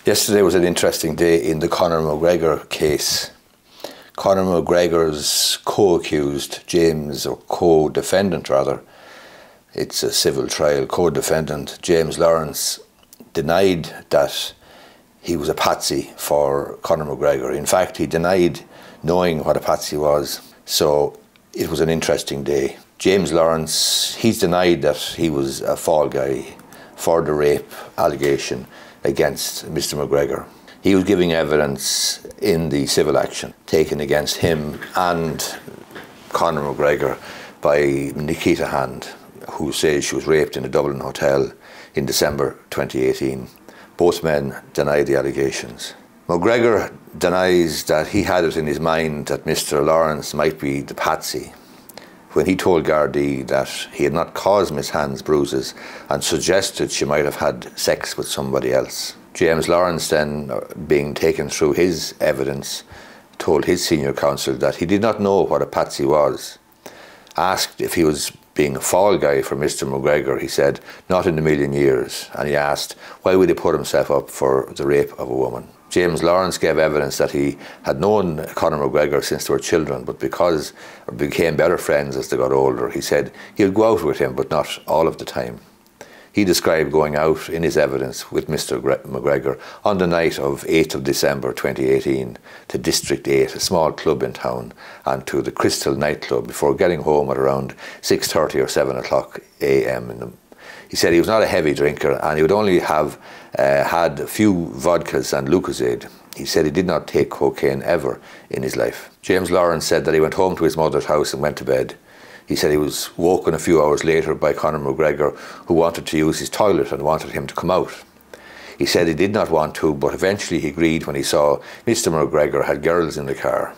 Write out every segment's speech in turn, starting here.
Yesterday was an interesting day in the Conor McGregor case. Conor McGregor's co-accused, James, or co-defendant rather, it's a civil trial, co-defendant James Lawrence denied that he was a patsy for Conor McGregor. In fact, he denied knowing what a patsy was. So it was an interesting day. James Lawrence, he's denied that he was a fall guy for the rape allegation against Mr. McGregor. He was giving evidence in the civil action taken against him and Conor McGregor by Nikita Hand, who says she was raped in a Dublin hotel in December 2018. Both men deny the allegations. McGregor denies that he had it in his mind that Mr. Lawrence might be the patsy when he told Gardaí that he had not caused Miss Hand's bruises and suggested she might have had sex with somebody else. James Lawrence then, being taken through his evidence, told his senior counsel that he did not know what a patsy was. Asked if he was being a fall guy for Mr. McGregor, he said, not in a million years. And he asked, why would he put himself up for the rape of a woman? James Lawrence gave evidence that he had known Conor McGregor since they were children, but became better friends as they got older. He said he would go out with him, but not all of the time. He described going out in his evidence with Mr. McGregor on the night of 8th of December 2018 to District 8, a small club in town, and to the Crystal nightclub before getting home at around 6:30 or 7 o'clock a.m. He said he was not a heavy drinker and he would only have had a few vodkas and Lucozade. He said he did not take cocaine ever in his life. James Lawrence said that he went home to his mother's house and went to bed. He said he was woken a few hours later by Conor McGregor, who wanted to use his toilet and wanted him to come out. He said he did not want to, but eventually he agreed when he saw Mr. McGregor had girls in the car.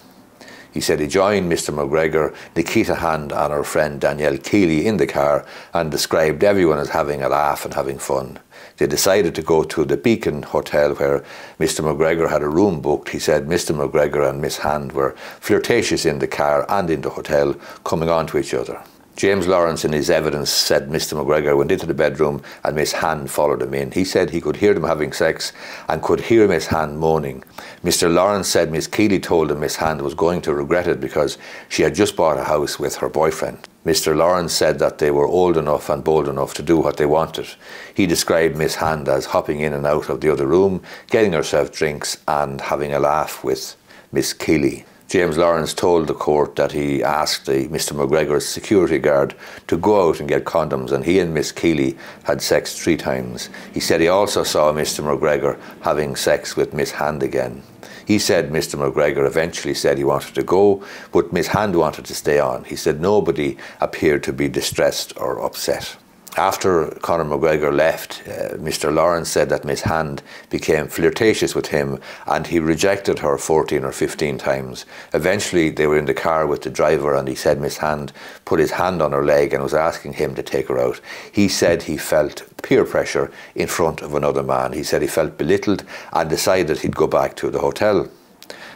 He said he joined Mr. McGregor, Nikita Hand and her friend Danielle Keeley in the car and described everyone as having a laugh and having fun. They decided to go to the Beacon Hotel where Mr. McGregor had a room booked. He said Mr. McGregor and Miss Hand were flirtatious in the car and in the hotel, coming on to each other. James Lawrence in his evidence said Mr. McGregor went into the bedroom and Miss Hand followed him in. He said he could hear them having sex and could hear Miss Hand moaning. Mr. Lawrence said Miss Keeley told him Miss Hand was going to regret it because she had just bought a house with her boyfriend. Mr. Lawrence said that they were old enough and bold enough to do what they wanted. He described Miss Hand as hopping in and out of the other room, getting herself drinks and having a laugh with Miss Keeley. James Lawrence told the court that he asked Mr. McGregor's security guard to go out and get condoms, and he and Miss Keeley had sex 3 times. He said he also saw Mr. McGregor having sex with Miss Hand again. He said Mr. McGregor eventually said he wanted to go, but Miss Hand wanted to stay on. He said nobody appeared to be distressed or upset. After Conor McGregor left, Mr. Lawrence said that Miss Hand became flirtatious with him and he rejected her 14 or 15 times. Eventually they were in the car with the driver and he said Miss Hand put his hand on her leg and was asking him to take her out. He said he felt peer pressure in front of another man. He said he felt belittled and decided he'd go back to the hotel.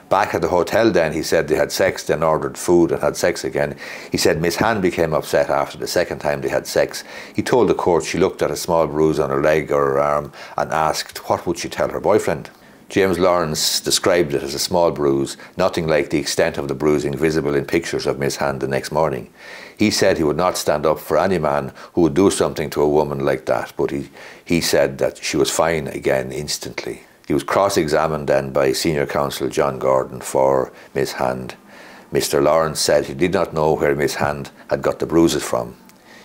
Back at the hotel then, he said they had sex, then ordered food and had sex again. He said Miss Hand became upset after the second time they had sex. He told the court she looked at a small bruise on her leg or her arm and asked what would she tell her boyfriend. James Lawrence described it as a small bruise, nothing like the extent of the bruising visible in pictures of Miss Hand the next morning. He said he would not stand up for any man who would do something to a woman like that, but he said that she was fine again instantly. He was cross-examined then by senior counsel John Gordon for Miss Hand. Mr. Lawrence said he did not know where Miss Hand had got the bruises from.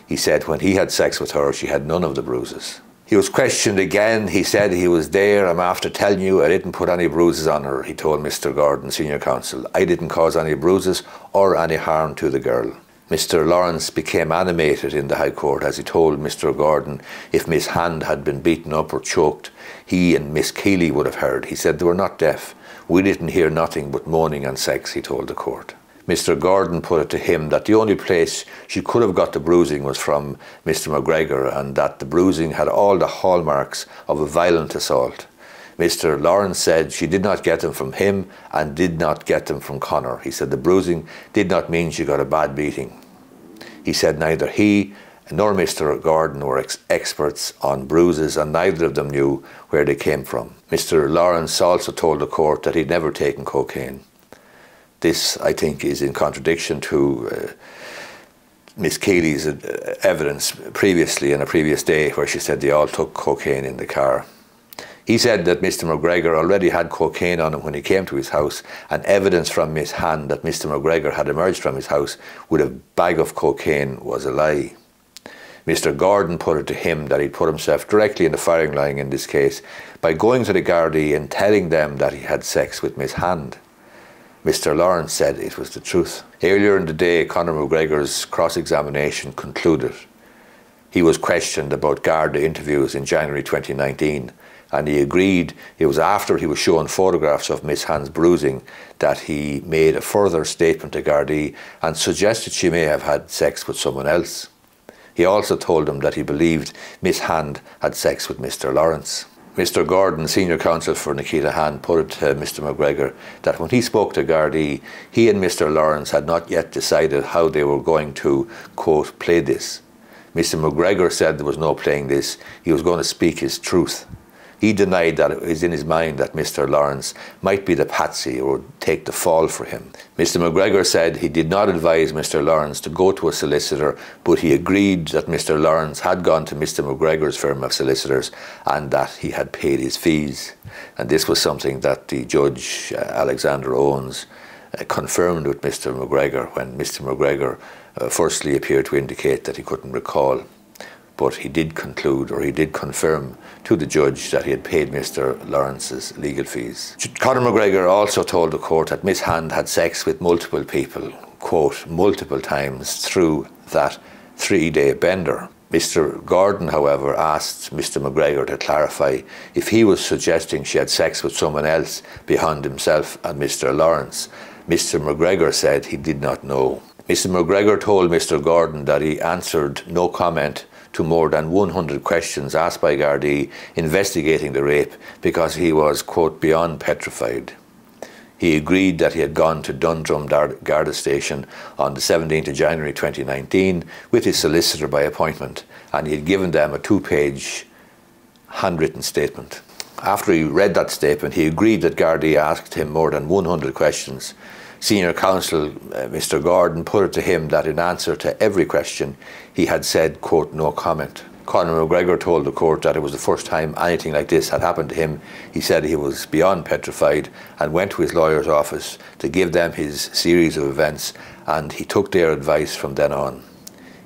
He said when he had sex with her, she had none of the bruises. He was questioned again. He said he was there. I'm after telling you I didn't put any bruises on her, he told Mr. Gordon, senior counsel. I didn't cause any bruises or any harm to the girl. Mr. Lawrence became animated in the High Court as he told Mr. Gordon if Miss Hand had been beaten up or choked, he and Miss Keeley would have heard. He said they were not deaf. We didn't hear nothing but moaning and sex, he told the court. Mr. Gordon put it to him that the only place she could have got the bruising was from Mr. McGregor and that the bruising had all the hallmarks of a violent assault. Mr. Lawrence said she did not get them from him and did not get them from Conor. He said the bruising did not mean she got a bad beating. He said neither he nor Mr. Gordon were experts on bruises, and neither of them knew where they came from. Mr. Lawrence also told the court that he'd never taken cocaine. This, I think, is in contradiction to Miss Keely's evidence previously, in a previous day, where she said they all took cocaine in the car. He said that Mr. McGregor already had cocaine on him when he came to his house, and evidence from Miss Hand that Mr. McGregor had emerged from his house with a bag of cocaine was a lie. Mr. Gordon put it to him that he'd put himself directly in the firing line in this case by going to the Gardaí and telling them that he had sex with Miss Hand. Mr. Lawrence said it was the truth. Earlier in the day, Conor McGregor's cross-examination concluded. He was questioned about Garda interviews in January 2019, and he agreed it was after he was shown photographs of Miss Hand's bruising that he made a further statement to Gardaí and suggested she may have had sex with someone else. He also told them that he believed Miss Hand had sex with Mr. Lawrence. Mr. Gordon, senior counsel for Nikita Hand, put it to Mr. McGregor that when he spoke to Gardaí, he and Mr. Lawrence had not yet decided how they were going to, quote, play this. Mr. McGregor said there was no playing this, he was going to speak his truth. He denied that it was in his mind that Mr. Lawrence might be the patsy or take the fall for him. Mr. McGregor said he did not advise Mr. Lawrence to go to a solicitor, but he agreed that Mr. Lawrence had gone to Mr. McGregor's firm of solicitors and that he had paid his fees. And this was something that the judge, Alexander Owens, confirmed with Mr. McGregor when Mr. McGregor firstly appeared to indicate that he couldn't recall. But he did conclude, or he did confirm to the judge, that he had paid Mr. Lawrence's legal fees. Conor McGregor also told the court that Miss Hand had sex with multiple people, quote, multiple times through that 3-day bender. Mr. Gordon, however, asked Mr. McGregor to clarify if he was suggesting she had sex with someone else beyond himself and Mr. Lawrence. Mr. McGregor said he did not know. Mr. McGregor told Mr. Gordon that he answered no comment to more than 100 questions asked by Gardaí investigating the rape because he was, quote, beyond petrified. He agreed that he had gone to Dundrum Garda Station on the 17th of January 2019 with his solicitor by appointment, and he had given them a 2-page handwritten statement. After he read that statement, he agreed that Gardaí asked him more than 100 questions. Senior counsel Mr. Gordon put it to him that in answer to every question he had said, quote, no comment. Conor McGregor told the court that it was the first time anything like this had happened to him. He said he was beyond petrified and went to his lawyer's office to give them his series of events, and he took their advice from then on.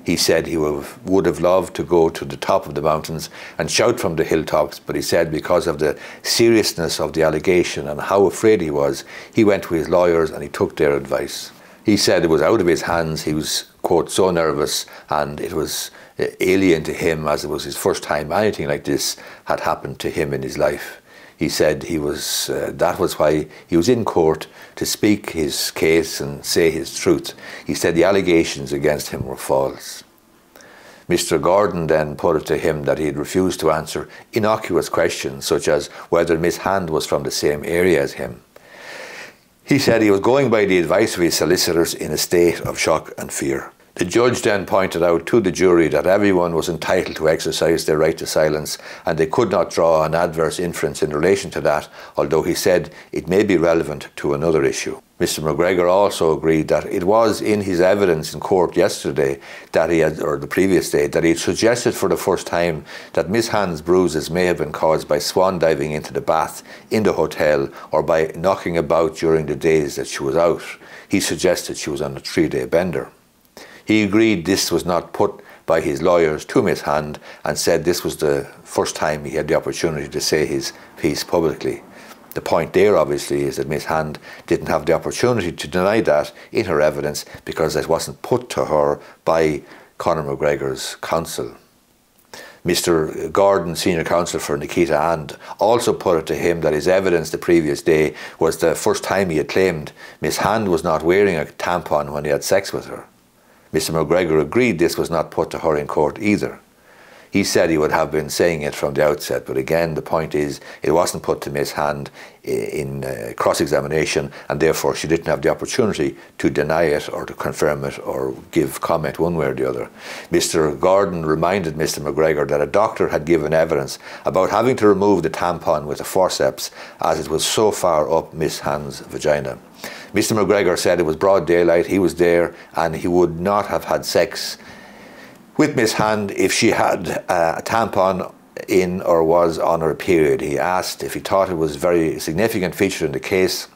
He said he would have loved to go to the top of the mountains and shout from the hilltops, but he said because of the seriousness of the allegation and how afraid he was, he went to his lawyers and he took their advice. He said it was out of his hands. He was, quote, so nervous, and it was alien to him as it was his first time anything like this had happened to him in his life. He said that was why he was in court, to speak his case and say his truth. He said the allegations against him were false. Mr. Gordon then put it to him that he had refused to answer innocuous questions such as whether Miss Hand was from the same area as him. He said he was going by the advice of his solicitors in a state of shock and fear. The judge then pointed out to the jury that everyone was entitled to exercise their right to silence, and they could not draw an adverse inference in relation to that, although he said it may be relevant to another issue. Mr. McGregor also agreed that it was in his evidence in court yesterday that he had, or the previous day, that he had suggested for the first time that Miss Hand's bruises may have been caused by swan diving into the bath in the hotel or by knocking about during the days that she was out. He suggested she was on a 3-day bender. He agreed this was not put by his lawyers to Miss Hand and said this was the first time he had the opportunity to say his piece publicly. The point there obviously is that Miss Hand didn't have the opportunity to deny that in her evidence because it wasn't put to her by Conor McGregor's counsel. Mr. Gordon, senior counsel for Nikita Hand, also put it to him that his evidence the previous day was the first time he had claimed Miss Hand was not wearing a tampon when he had sex with her. Mr. McGregor agreed this was not put to her in court either. He said he would have been saying it from the outset, but again, the point is it wasn't put to Miss Hand in cross-examination, and therefore she didn't have the opportunity to deny it or to confirm it or give comment one way or the other. Mr. Gordon reminded Mr. McGregor that a doctor had given evidence about having to remove the tampon with a forceps as it was so far up Miss Hand's vagina. Mr. McGregor said it was broad daylight, he was there, and he would not have had sex with Miss Hand if she had a tampon in or was on her period. He asked if he thought it was a very significant feature in the case.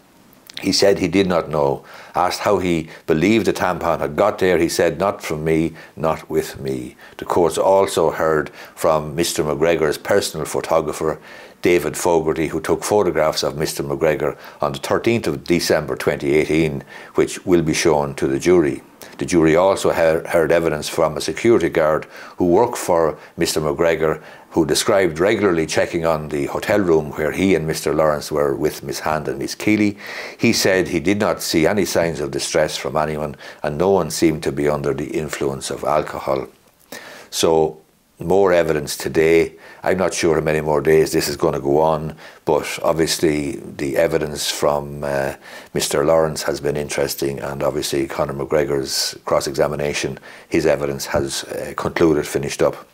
He said he did not know. Asked how he believed the tampon had got there, he said, "Not from me, not with me." The courts also heard from Mr. McGregor's personal photographer, David Fogarty, who took photographs of Mr. McGregor on the 13th of December 2018, which will be shown to the jury. The jury also heard evidence from a security guard who worked for Mr. McGregor, who described regularly checking on the hotel room where he and Mr. Lawrence were with Miss Hand and Miss Keeley. He said he did not see any signs of distress from anyone, and no one seemed to be under the influence of alcohol. So, more evidence today. I'm not sure how many more days this is going to go on, but obviously the evidence from Mr. Lawrence has been interesting, and obviously Conor McGregor's cross-examination, his evidence has concluded, finished up.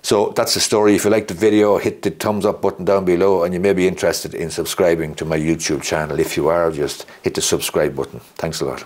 So that's the story. If you liked the video, hit the thumbs up button down below, and you may be interested in subscribing to my YouTube channel. If you are, just hit the subscribe button. Thanks a lot.